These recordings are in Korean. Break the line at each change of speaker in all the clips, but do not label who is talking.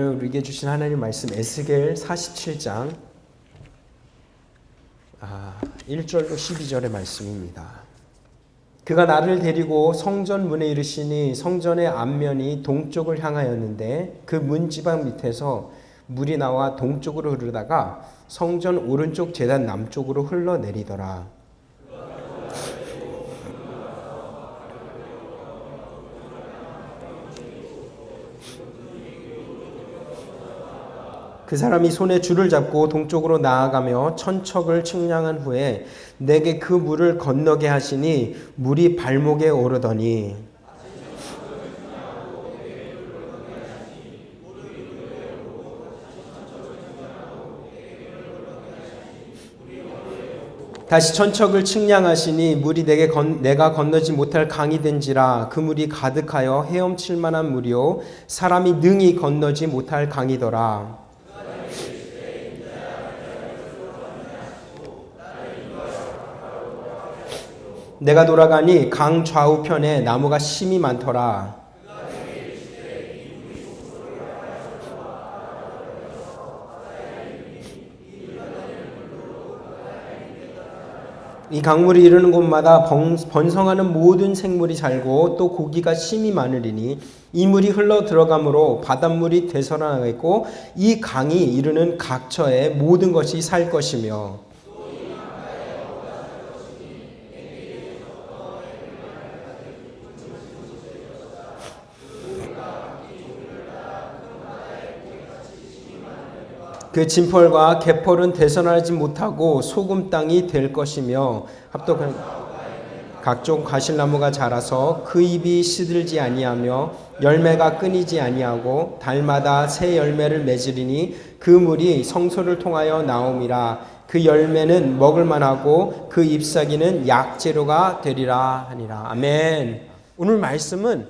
오늘 우리에게 주신 하나님 말씀 에스겔 47장 1절로 12절의 말씀입니다. 그가 나를 데리고 성전 문에 이르시니 성전의 앞면이 동쪽을 향하였는데 그 문지방 밑에서 물이 나와 동쪽으로 흐르다가 성전 오른쪽 제단 남쪽으로 흘러내리더라. 그 사람이 손에 줄을 잡고 동쪽으로 나아가며 천척을 측량한 후에 내게 그 물을 건너게 하시니 물이 발목에 오르더니 다시 천척을 측량하시니 물이 내가 건너지 못할 강이 된지라 그 물이 가득하여 헤엄칠 만한 물이요 사람이 능히 건너지 못할 강이더라. 내가 돌아가니 강 좌우편에 나무가 심이 많더라. 이 강물이 이르는 곳마다 번성하는 모든 생물이 살고 또 고기가 심이 많으리니 이 물이 흘러 들어가므로 바닷물이 되살아나겠고 이 강이 이르는 각처에 모든 것이 살 것이며 그 진펄과 개펄은 되살아나지 못하고 소금 땅이 될 것이며 합독한 각종 과실나무가 자라서 그 잎이 시들지 아니하며 열매가 끊이지 아니하고 달마다 새 열매를 맺으리니 그 물이 성소를 통하여 나옴이라. 그 열매는 먹을 만하고 그 잎사귀는 약재료가 되리라 하니라. 아멘. 오늘 말씀은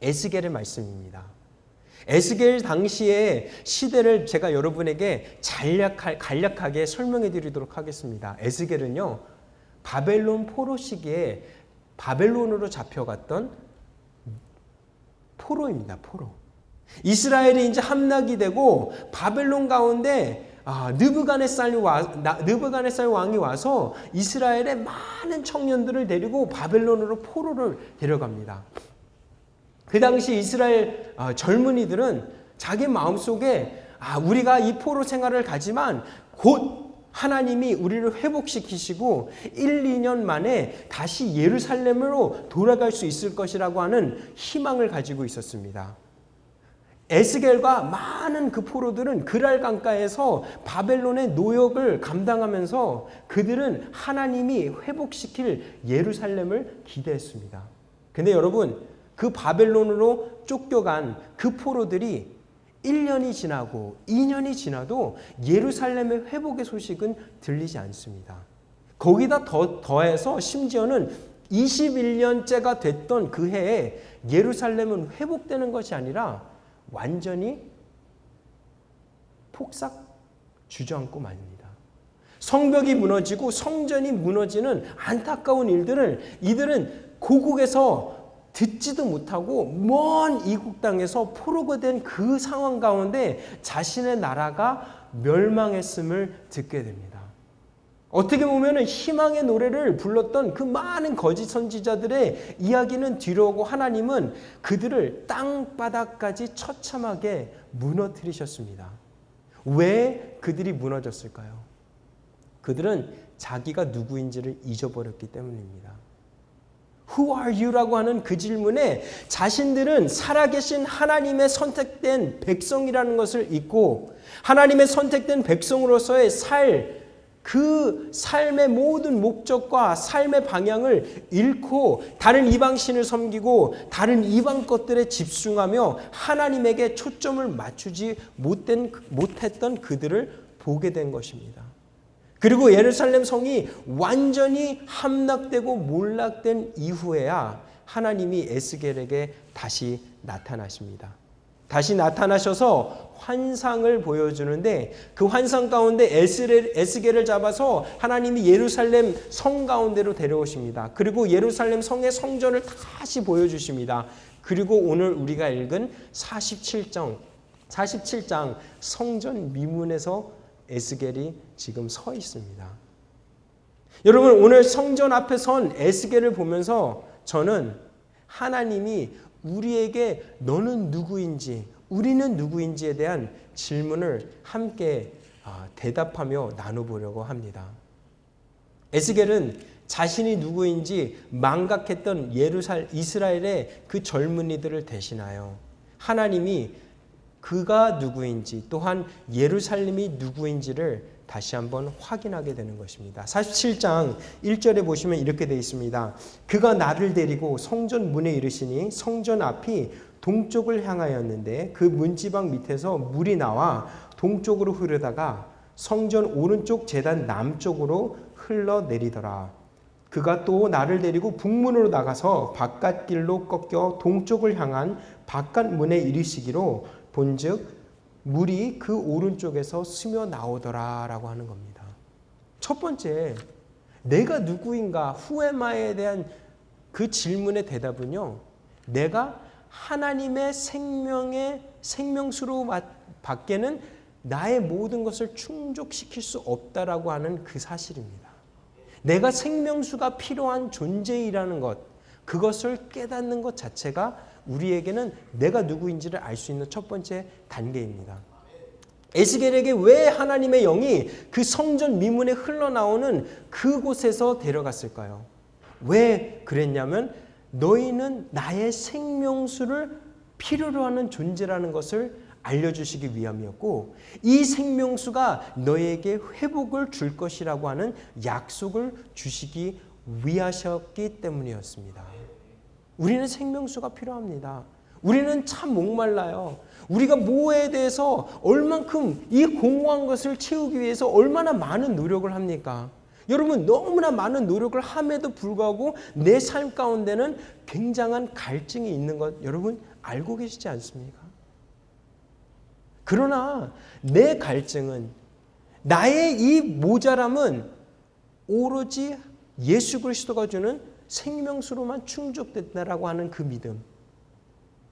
에스겔의 말씀입니다. 에스겔 당시의 시대를 제가 여러분에게 간략하게 설명해 드리도록 하겠습니다. 에스겔은요, 바벨론 포로 시기에 바벨론으로 잡혀갔던 포로입니다. 포로. 이스라엘이 이제 함락이 되고 바벨론 가운데 느부갓네살 왕이 와서 이스라엘의 많은 청년들을 데리고 바벨론으로 포로를 데려갑니다. 그 당시 이스라엘 젊은이들은 자기 마음속에 우리가 이 포로 생활을 가지만 곧 하나님이 우리를 회복시키시고 1, 2년 만에 다시 예루살렘으로 돌아갈 수 있을 것이라고 하는 희망을 가지고 있었습니다. 에스겔과 많은 그 포로들은 그랄 강가에서 바벨론의 노역을 감당하면서 그들은 하나님이 회복시킬 예루살렘을 기대했습니다. 근데 여러분, 그 바벨론으로 쫓겨간 그 포로들이 1년이 지나고 2년이 지나도 예루살렘의 회복의 소식은 들리지 않습니다. 거기다 더해서 심지어는 21년째가 됐던 그 해에 예루살렘은 회복되는 것이 아니라 완전히 폭삭 주저앉고 맙니다. 성벽이 무너지고 성전이 무너지는 안타까운 일들을 이들은 고국에서 듣지도 못하고 먼 이국 땅에서 포로가 된 그 상황 가운데 자신의 나라가 멸망했음을 듣게 됩니다. 어떻게 보면 희망의 노래를 불렀던 그 많은 거짓 선지자들의 이야기는 뒤로오고 하나님은 그들을 땅바닥까지 처참하게 무너뜨리셨습니다. 왜 그들이 무너졌을까요? 그들은 자기가 누구인지를 잊어버렸기 때문입니다. Who are you? 라고 하는 그 질문에 자신들은 살아계신 하나님의 선택된 백성이라는 것을 잊고 하나님의 선택된 백성으로서의 그 삶의 모든 목적과 삶의 방향을 잃고 다른 이방신을 섬기고 다른 이방 것들에 집중하며 하나님에게 초점을 맞추지 못했던 그들을 보게 된 것입니다. 그리고 예루살렘 성이 완전히 함락되고 몰락된 이후에야 하나님이 에스겔에게 다시 나타나십니다. 다시 나타나셔서 환상을 보여주는데 그 환상 가운데 에스겔을 잡아서 하나님이 예루살렘 성 가운데로 데려오십니다. 그리고 예루살렘 성의 성전을 다시 보여주십니다. 그리고 오늘 우리가 읽은 47장 47장 성전 미문에서 에스겔이 지금 서 있습니다. 여러분, 오늘 성전 앞에 선 에스겔을 보면서 저는 하나님이 우리에게 너는 누구인지, 우리는 누구인지에 대한 질문을 함께 대답하며 나눠보려고 합니다. 에스겔은 자신이 누구인지 망각했던 이스라엘의 그 젊은이들을 대신하여 하나님이 그가 누구인지 또한 예루살렘이 누구인지를 다시 한번 확인하게 되는 것입니다. 47장 1절에 보시면 이렇게 되어 있습니다. 그가 나를 데리고 성전 문에 이르시니 성전 앞이 동쪽을 향하였는데 그 문지방 밑에서 물이 나와 동쪽으로 흐르다가 성전 오른쪽 제단 남쪽으로 흘러내리더라. 그가 또 나를 데리고 북문으로 나가서 바깥길로 꺾여 동쪽을 향한 바깥문에 이르시기로 본즉 물이 그 오른쪽에서 스며 나오더라 라고 하는 겁니다. 첫 번째, 내가 누구인가, Who am I에 대한 그 질문의 대답은요, 내가 하나님의 생명수로 밖에는 나의 모든 것을 충족시킬 수 없다라고 하는 그 사실입니다. 내가 생명수가 필요한 존재이라는 것, 그것을 깨닫는 것 자체가 우리에게는 내가 누구인지를 알 수 있는 첫 번째 단계입니다. 에스겔에게 왜 하나님의 영이 그 성전 미문에 흘러나오는 그곳에서 데려갔을까요? 왜 그랬냐면 너희는 나의 생명수를 필요로 하는 존재라는 것을 알려주시기 위함이었고, 이 생명수가 너에게 회복을 줄 것이라고 하는 약속을 주시기 위하셨기 때문이었습니다. 우리는 생명수가 필요합니다. 우리는 참 목말라요. 우리가 뭐에 대해서 얼만큼 이 공허한 것을 채우기 위해서 얼마나 많은 노력을 합니까? 여러분, 너무나 많은 노력을 함에도 불구하고 내 삶 가운데는 굉장한 갈증이 있는 것 여러분 알고 계시지 않습니까? 그러나 내 갈증은, 나의 이 모자람은 오로지 예수 그리스도가 주는 생명수로만 충족된다라고 하는 그 믿음.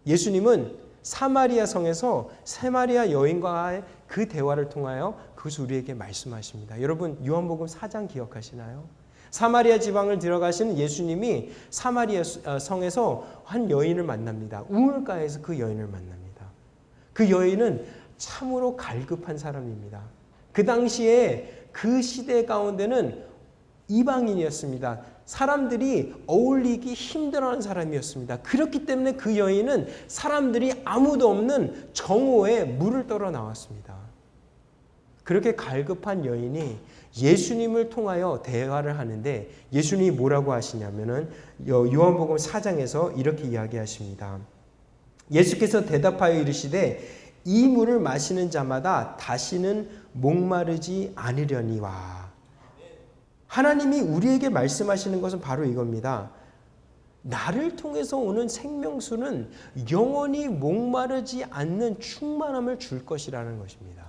예수님은 사마리아 성에서 사마리아 여인과의 그 대화를 통하여 그것을 우리에게 말씀하십니다. 여러분, 요한복음 4장 기억하시나요? 사마리아 지방을 들어가시는 예수님이 사마리아 성에서 한 여인을 만납니다. 우물가에서 그 여인을 만납니다. 그 여인은 참으로 갈급한 사람입니다. 그 당시에 그 시대 가운데는 이방인이었습니다. 사람들이 어울리기 힘들어하는 사람이었습니다. 그렇기 때문에 그 여인은 사람들이 아무도 없는 정오에 물을 떠러 나왔습니다. 그렇게 갈급한 여인이 예수님을 통하여 대화를 하는데 예수님이 뭐라고 하시냐면은 요한복음 4장에서 이렇게 이야기하십니다. 예수께서 대답하여 이르시되 이 물을 마시는 자마다 다시는 목마르지 않으려니와. 하나님이 우리에게 말씀하시는 것은 바로 이겁니다. 나를 통해서 오는 생명수는 영원히 목마르지 않는 충만함을 줄 것이라는 것입니다.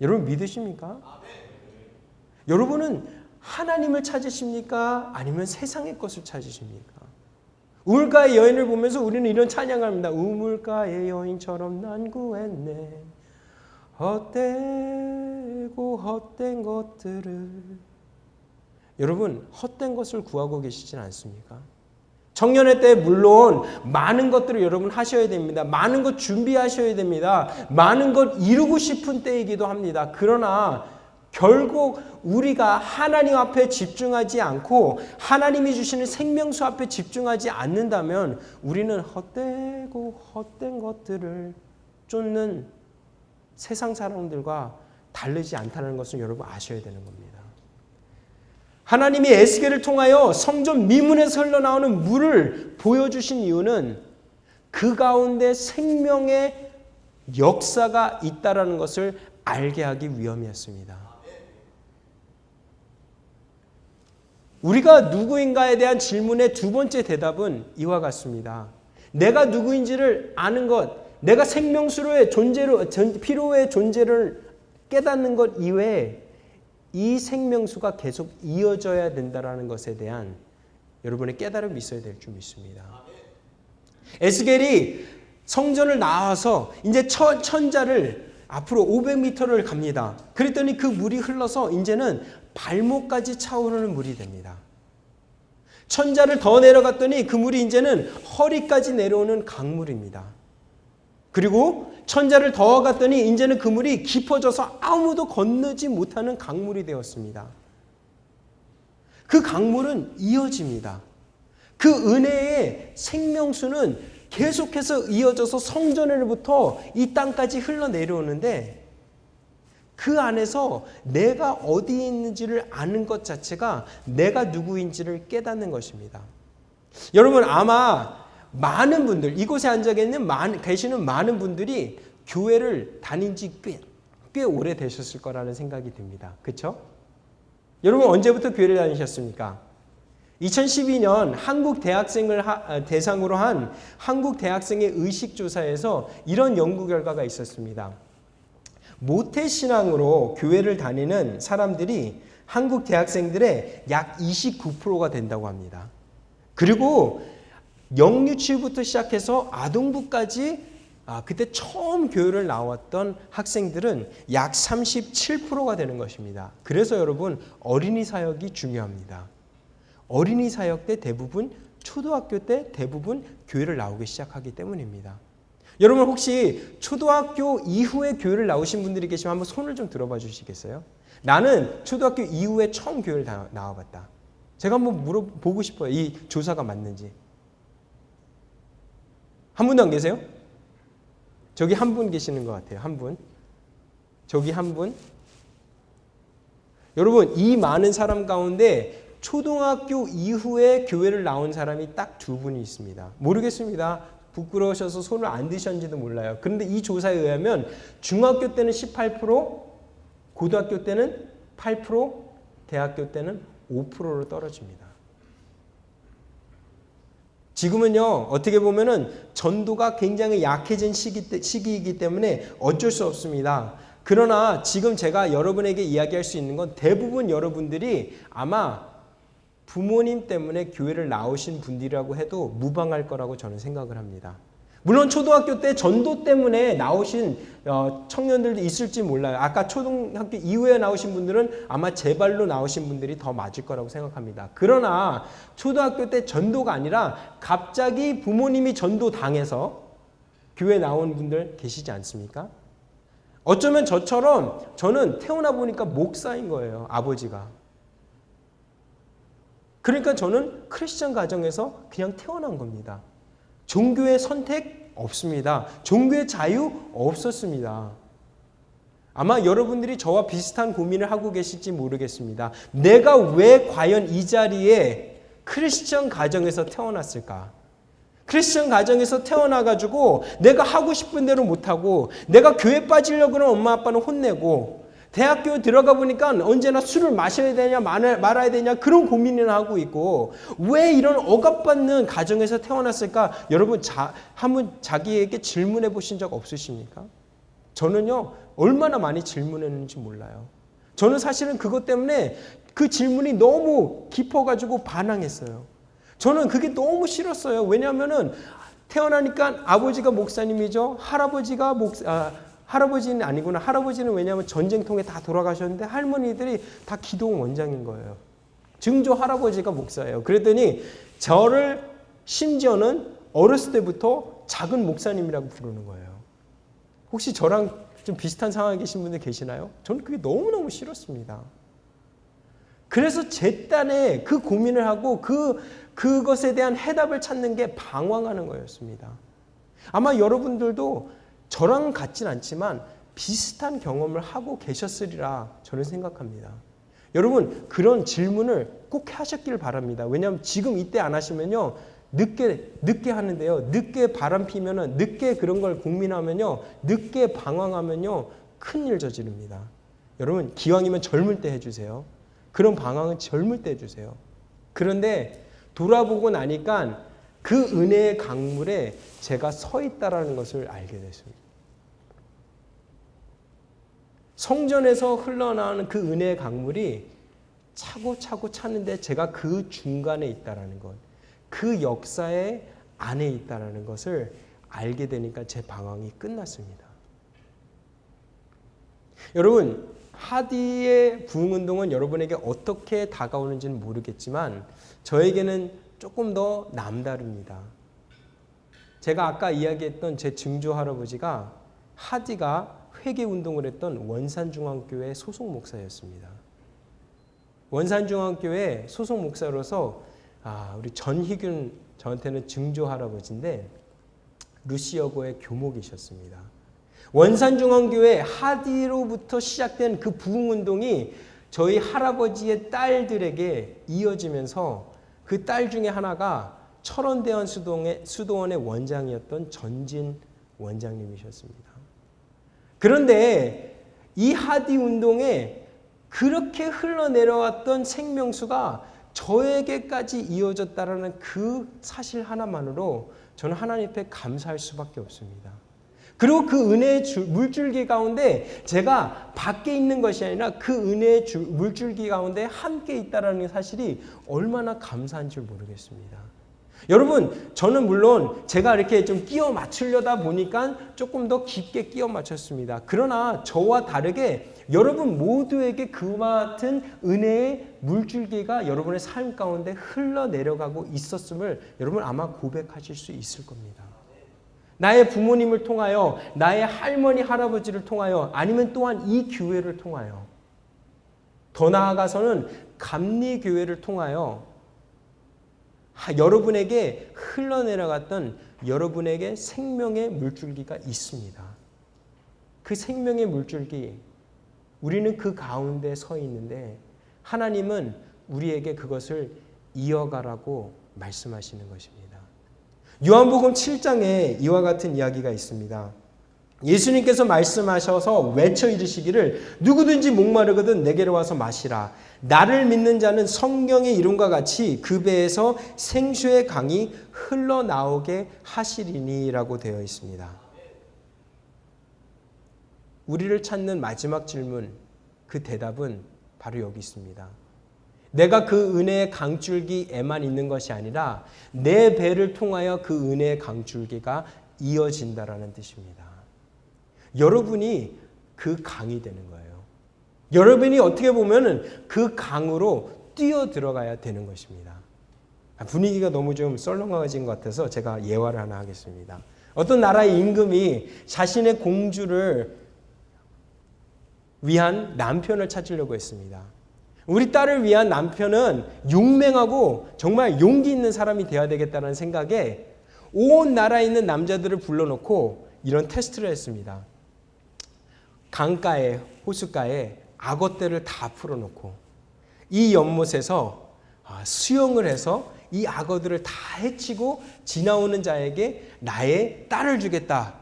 여러분 믿으십니까? 여러분은 하나님을 찾으십니까? 아니면 세상의 것을 찾으십니까? 우물가의 여인을 보면서 우리는 이런 찬양을 합니다. 우물가의 여인처럼 난 구했네. 헛되고 헛된 것들을. 여러분, 헛된 것을 구하고 계시진 않습니까? 청년의 때 물론 많은 것들을 여러분 하셔야 됩니다. 많은 것 준비하셔야 됩니다. 많은 것 이루고 싶은 때이기도 합니다. 그러나 결국 우리가 하나님 앞에 집중하지 않고 하나님이 주시는 생명수 앞에 집중하지 않는다면 우리는 헛되고 헛된 것들을 쫓는 세상 사람들과 다르지 않다는 것을 여러분 아셔야 되는 겁니다. 하나님이 에스겔을 통하여 성전 미문에서 흘러나오는 물을 보여주신 이유는 그 가운데 생명의 역사가 있다는 것을 알게 하기 위함이었습니다. 우리가 누구인가에 대한 질문의 두 번째 대답은 이와 같습니다. 내가 누구인지를 아는 것, 내가 생명수로의 존재로, 필요의 존재를 깨닫는 것 이외에 이 생명수가 계속 이어져야 된다는 것에 대한 여러분의 깨달음이 있어야 될 줄 믿습니다. 에스겔이 성전을 나와서 이제 천자를 앞으로 500m를 갑니다. 그랬더니 그 물이 흘러서 이제는 발목까지 차오르는 물이 됩니다. 천자를 더 내려갔더니 그 물이 이제는 허리까지 내려오는 강물입니다. 그리고 천자를 더 갔더니 이제는 그 물이 깊어져서 아무도 건너지 못하는 강물이 되었습니다. 그 강물은 이어집니다. 그 은혜의 생명수는 계속해서 이어져서 성전으로부터 이 땅까지 흘러내려오는데 그 안에서 내가 어디에 있는지를 아는 것 자체가 내가 누구인지를 깨닫는 것입니다. 여러분 아마 많은 분들, 이곳에 앉아 계시는 많은 분들이 교회를 다닌 지 꽤 오래 되셨을 거라는 생각이 듭니다. 그렇죠? 여러분 언제부터 교회를 다니셨습니까? 2012년 한국 대학생을 대상으로 한 한국 대학생의 의식조사에서 이런 연구 결과가 있었습니다. 모태신앙으로 교회를 다니는 사람들이 한국 대학생들의 약 29%가 된다고 합니다. 그리고 영유치부터 시작해서 아동부까지 그때 처음 교회를 나왔던 학생들은 약 37%가 되는 것입니다. 그래서 여러분 어린이 사역이 중요합니다. 어린이 사역 때 대부분 초등학교 때 대부분 교회를 나오기 시작하기 때문입니다. 여러분 혹시 초등학교 이후에 교회를 나오신 분들이 계시면 한번 손을 좀 들어봐 주시겠어요? 나는 초등학교 이후에 처음 교회를 나와봤다. 제가 한번 물어보고 싶어요. 이 조사가 맞는지. 한 분도 안 계세요? 저기 한 분 계시는 것 같아요. 한 분. 저기 한 분. 여러분 이 많은 사람 가운데 초등학교 이후에 교회를 나온 사람이 딱 2분이 있습니다. 모르겠습니다. 부끄러우셔서 손을 안 드셨는지도 몰라요. 그런데 이 조사에 의하면 중학교 때는 18%, 고등학교 때는 8%, 대학교 때는 5%로 떨어집니다. 지금은요, 어떻게 보면은 전도가 굉장히 약해진 시기이기 때문에 어쩔 수 없습니다. 그러나 지금 제가 여러분에게 이야기할 수 있는 건 대부분 여러분들이 아마 부모님 때문에 교회를 나오신 분들이라고 해도 무방할 거라고 저는 생각을 합니다. 물론 초등학교 때 전도 때문에 나오신 청년들도 있을지 몰라요. 아까 초등학교 이후에 나오신 분들은 아마 재발로 나오신 분들이 더 맞을 거라고 생각합니다. 그러나 초등학교 때 전도가 아니라 갑자기 부모님이 전도 당해서 교회 나온 분들 계시지 않습니까? 어쩌면 저처럼 저는 태어나 보니까 목사인 거예요. 아버지가. 그러니까 저는 크리스천 가정에서 그냥 태어난 겁니다. 종교의 선택 없습니다. 종교의 자유 없었습니다. 아마 여러분들이 저와 비슷한 고민을 하고 계실지 모르겠습니다. 내가 왜 과연 이 자리에 크리스천 가정에서 태어났을까? 크리스천 가정에서 태어나가지고 내가 하고 싶은 대로 못하고 내가 교회 빠지려고 그러면 엄마 아빠는 혼내고 대학교 들어가 보니까 언제나 술을 마셔야 되냐 말아야 되냐 그런 고민을 하고 있고 왜 이런 억압받는 가정에서 태어났을까? 여러분 한번 자기에게 질문해 보신 적 없으십니까? 저는요 얼마나 많이 질문했는지 몰라요. 저는 사실은 그것 때문에 그 질문이 너무 깊어가지고 반항했어요. 저는 그게 너무 싫었어요. 왜냐하면은 태어나니까 아버지가 목사님이죠. 할아버지는 아니구나. 할아버지는 왜냐하면 전쟁통에 다 돌아가셨는데 할머니들이 다 기도원 원장인 거예요. 증조 할아버지가 목사예요. 그랬더니 저를 심지어는 어렸을 때부터 작은 목사님이라고 부르는 거예요. 혹시 저랑 좀 비슷한 상황에 계신 분들 계시나요? 저는 그게 너무너무 싫었습니다. 그래서 제 딴에 그 고민을 하고 그것에 대한 해답을 찾는 게 방황하는 거였습니다. 아마 여러분들도 저랑 같진 않지만 비슷한 경험을 하고 계셨으리라 저는 생각합니다. 여러분 그런 질문을 꼭 하셨길 바랍니다. 왜냐하면 지금 이때 안 하시면요 늦게 하는데요. 늦게 바람 피면은 늦게 그런 걸 고민하면요. 늦게 방황하면요. 큰일 저지릅니다. 여러분 기왕이면 젊을 때 해주세요. 그런 방황은 젊을 때 해주세요. 그런데 돌아보고 나니까 그 은혜의 강물에 제가 서 있다라는 것을 알게 됐습니다. 성전에서 흘러나오는 그 은혜의 강물이 차고차고 차는데 제가 그 중간에 있다라는 것, 그 역사의 안에 있다라는 것을 알게 되니까 제 방황이 끝났습니다. 여러분, 하디의 부흥운동은 여러분에게 어떻게 다가오는지는 모르겠지만 저에게는 조금 더 남다릅니다. 제가 아까 이야기했던 제 증조 할아버지가 하디가 회개운동을 했던 원산중앙교회 소속 목사였습니다. 원산중앙교회 소속 목사로서 우리 전희균 저한테는 증조 할아버지인데 루시여고의 교목이셨습니다. 원산중앙교회 하디로부터 시작된 그 부흥운동이 저희 할아버지의 딸들에게 이어지면서 그 딸 중에 하나가 철원대원 수도원의 원장이었던 전진 원장님이셨습니다. 그런데 이 하디 운동에 그렇게 흘러내려왔던 생명수가 저에게까지 이어졌다라는 그 사실 하나만으로 저는 하나님 앞에 감사할 수밖에 없습니다. 그리고 그 은혜의 물줄기 가운데 제가 밖에 있는 것이 아니라 그 은혜의 물줄기 가운데 함께 있다는 사실이 얼마나 감사한 줄 모르겠습니다. 여러분, 저는 물론 제가 이렇게 좀 끼워 맞추려다 보니까 조금 더 깊게 끼워 맞췄습니다. 그러나 저와 다르게 여러분 모두에게 그와 같은 은혜의 물줄기가 여러분의 삶 가운데 흘러내려가고 있었음을 여러분 아마 고백하실 수 있을 겁니다. 나의 부모님을 통하여, 나의 할머니, 할아버지를 통하여, 아니면 또한 이 교회를 통하여, 더 나아가서는 감리교회를 통하여 여러분에게 흘러내려갔던 여러분에게 생명의 물줄기가 있습니다. 그 생명의 물줄기, 우리는 그 가운데 서 있는데 하나님은 우리에게 그것을 이어가라고 말씀하시는 것입니다. 요한복음 7장에 이와 같은 이야기가 있습니다. 예수님께서 말씀하셔서 외쳐 이르시기를 누구든지 목마르거든 내게로 와서 마시라. 나를 믿는 자는 성경의 이름과 같이 그 배에서 생수의 강이 흘러나오게 하시리니라고 되어 있습니다. 우리를 찾는 마지막 질문, 그 대답은 바로 여기 있습니다. 내가 그 은혜의 강줄기에만 있는 것이 아니라 내 배를 통하여 그 은혜의 강줄기가 이어진다라는 뜻입니다. 여러분이 그 강이 되는 거예요. 여러분이 어떻게 보면 그 강으로 뛰어 들어가야 되는 것입니다. 분위기가 너무 좀 썰렁해진 것 같아서 제가 예화를 하나 하겠습니다. 어떤 나라의 임금이 자신의 공주를 위한 남편을 찾으려고 했습니다. 우리 딸을 위한 남편은 용맹하고 정말 용기 있는 사람이 되어야 되겠다는 생각에 온 나라에 있는 남자들을 불러놓고 이런 테스트를 했습니다. 강가에, 호숫가에 악어떼를 다 풀어놓고 이 연못에서 수영을 해서 이 악어들을 다 해치고 지나오는 자에게 나의 딸을 주겠다.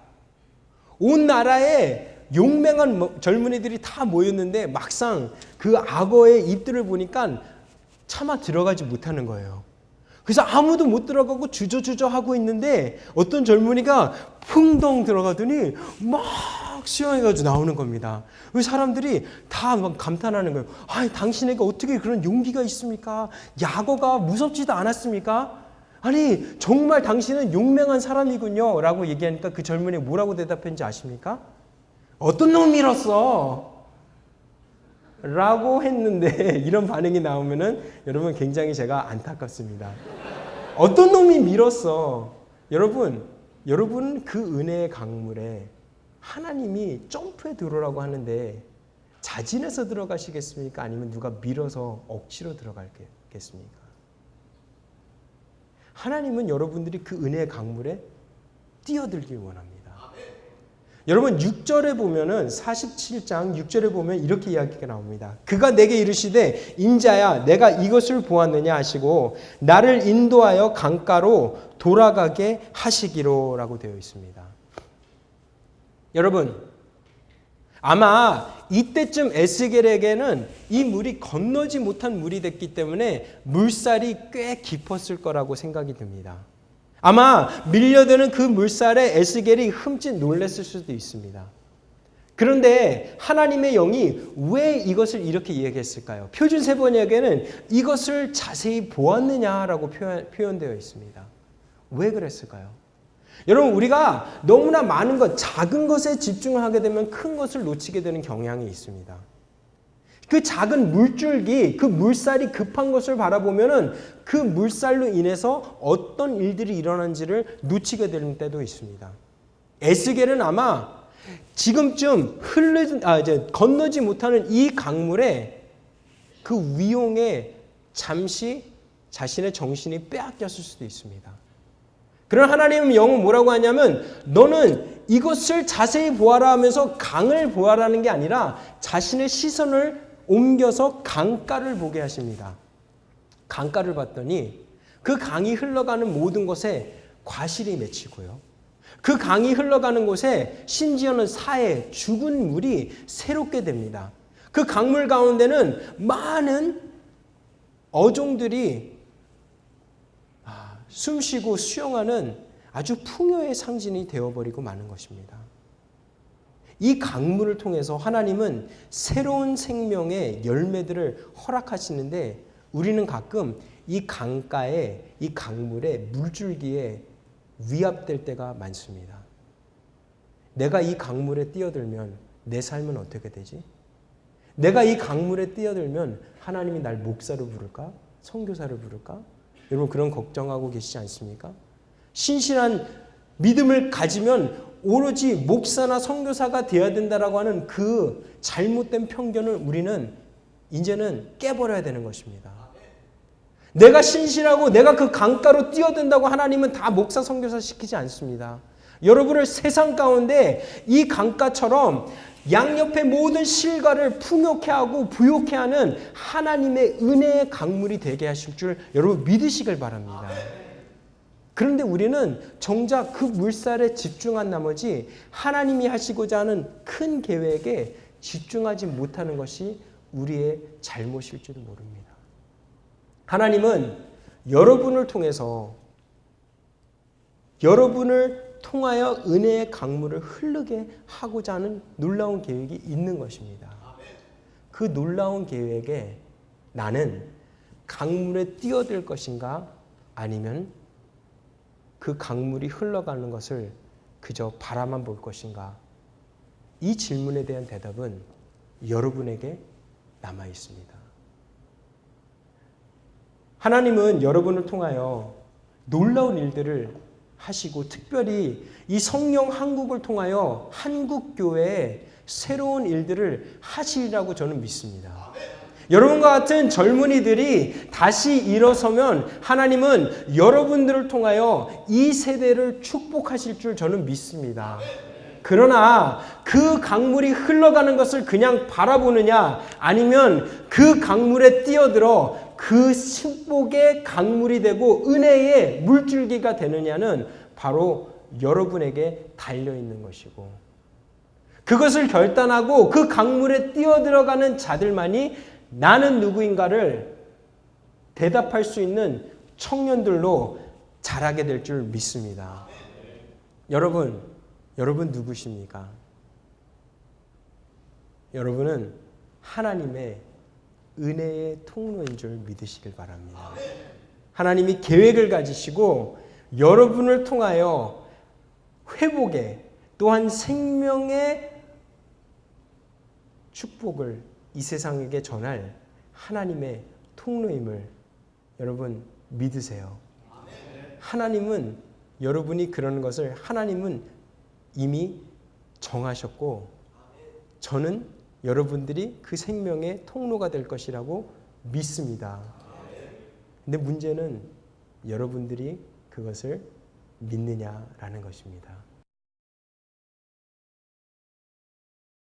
온 나라에 용맹한 젊은이들이 다 모였는데 막상 그 악어의 입들을 보니까 차마 들어가지 못하는 거예요. 그래서 아무도 못 들어가고 주저주저 하고 있는데 어떤 젊은이가 풍덩 들어가더니 막 수영해가지고 나오는 겁니다. 사람들이 다 막 감탄하는 거예요. 당신에게 어떻게 그런 용기가 있습니까? 악어가 무섭지도 않았습니까? 아니 정말 당신은 용맹한 사람이군요 라고 얘기하니까 그 젊은이 뭐라고 대답했는지 아십니까? 어떤 놈 밀었어? 라고 했는데 이런 반응이 나오면은 여러분 굉장히 제가 안타깝습니다. 어떤 놈이 밀었어? 여러분 그 은혜의 강물에 하나님이 점프해 들어오라고 하는데 자진해서 들어가시겠습니까? 아니면 누가 밀어서 억지로 들어가겠습니까? 하나님은 여러분들이 그 은혜의 강물에 뛰어들길 원합니다. 여러분 6절에 보면은 47장 6절에 보면 이렇게 이야기가 나옵니다. 그가 내게 이르시되 인자야 내가 이것을 보았느냐 하시고 나를 인도하여 강가로 돌아가게 하시기로 라고 되어 있습니다. 여러분 아마 이때쯤 에스겔에게는 이 물이 건너지 못한 물이 됐기 때문에 물살이 꽤 깊었을 거라고 생각이 듭니다. 아마 밀려드는 그 물살에 에스겔이 흠칫 놀랐을 수도 있습니다. 그런데 하나님의 영이 왜 이것을 이렇게 이야기했을까요? 표준 세번역에는 이것을 자세히 보았느냐라고 표현되어 있습니다. 왜 그랬을까요? 여러분, 우리가 너무나 많은 것, 작은 것에 집중을 하게 되면 큰 것을 놓치게 되는 경향이 있습니다. 그 작은 물줄기, 그 물살이 급한 것을 바라보면은 그 물살로 인해서 어떤 일들이 일어난지를 놓치게 되는 때도 있습니다. 에스겔은 아마 지금쯤 이제 건너지 못하는 이 강물에 그 위용에 잠시 자신의 정신이 빼앗겼을 수도 있습니다. 그러나 하나님은 영은 뭐라고 하냐면 너는 이것을 자세히 보아라 하면서 강을 보아라는 게 아니라 자신의 시선을 옮겨서 강가를 보게 하십니다. 강가를 봤더니 그 강이 흘러가는 모든 곳에 과실이 맺히고요. 그 강이 흘러가는 곳에 심지어는 사해 죽은 물이 새롭게 됩니다. 그 강물 가운데는 많은 어종들이 숨쉬고 수영하는 아주 풍요의 상징이 되어버리고 마는 것입니다. 이 강물을 통해서 하나님은 새로운 생명의 열매들을 허락하시는데 우리는 가끔 이 강가에, 이 강물에, 물줄기에 위압될 때가 많습니다. 내가 이 강물에 뛰어들면 내 삶은 어떻게 되지? 내가 이 강물에 뛰어들면 하나님이 날 목사로 부를까? 선교사를 부를까? 여러분 그런 걱정하고 계시지 않습니까? 신실한 믿음을 가지면 오로지 목사나 선교사가 되어야 된다라고 하는 그 잘못된 편견을 우리는 이제는 깨버려야 되는 것입니다. 내가 신실하고 내가 그 강가로 뛰어든다고 하나님은 다 목사 선교사 시키지 않습니다. 여러분을 세상 가운데 이 강가처럼 양옆의 모든 실과를 풍요케 하고 부요케 하는 하나님의 은혜의 강물이 되게 하실 줄 여러분 믿으시길 바랍니다. 그런데 우리는 정작 그 물살에 집중한 나머지 하나님이 하시고자 하는 큰 계획에 집중하지 못하는 것이 우리의 잘못일지도 모릅니다. 하나님은 여러분을 통해서 여러분을 통하여 은혜의 강물을 흐르게 하고자 하는 놀라운 계획이 있는 것입니다. 그 놀라운 계획에 나는 강물에 뛰어들 것인가 아니면 그 강물이 흘러가는 것을 그저 바라만 볼 것인가? 이 질문에 대한 대답은 여러분에게 남아 있습니다. 하나님은 여러분을 통하여 놀라운 일들을 하시고 특별히 이 성령 한국을 통하여 한국교회에 새로운 일들을 하시리라고 저는 믿습니다. 여러분과 같은 젊은이들이 다시 일어서면 하나님은 여러분들을 통하여 이 세대를 축복하실 줄 저는 믿습니다. 그러나 그 강물이 흘러가는 것을 그냥 바라보느냐 아니면 그 강물에 뛰어들어 그 축복의 강물이 되고 은혜의 물줄기가 되느냐는 바로 여러분에게 달려있는 것이고 그것을 결단하고 그 강물에 뛰어들어가는 자들만이 나는 누구인가를 대답할 수 있는 청년들로 자라게 될 줄 믿습니다. 여러분 누구십니까? 여러분은 하나님의 은혜의 통로인 줄 믿으시길 바랍니다. 하나님이 계획을 가지시고 여러분을 통하여 회복의 또한 생명의 축복을 이 세상에게 전할 하나님의 통로임을 여러분 믿으세요. 하나님은 여러분이 그러는 것을 하나님은 이미 정하셨고 저는 여러분들이 그 생명의 통로가 될 것이라고 믿습니다. 근데 문제는 여러분들이 그것을 믿느냐라는 것입니다.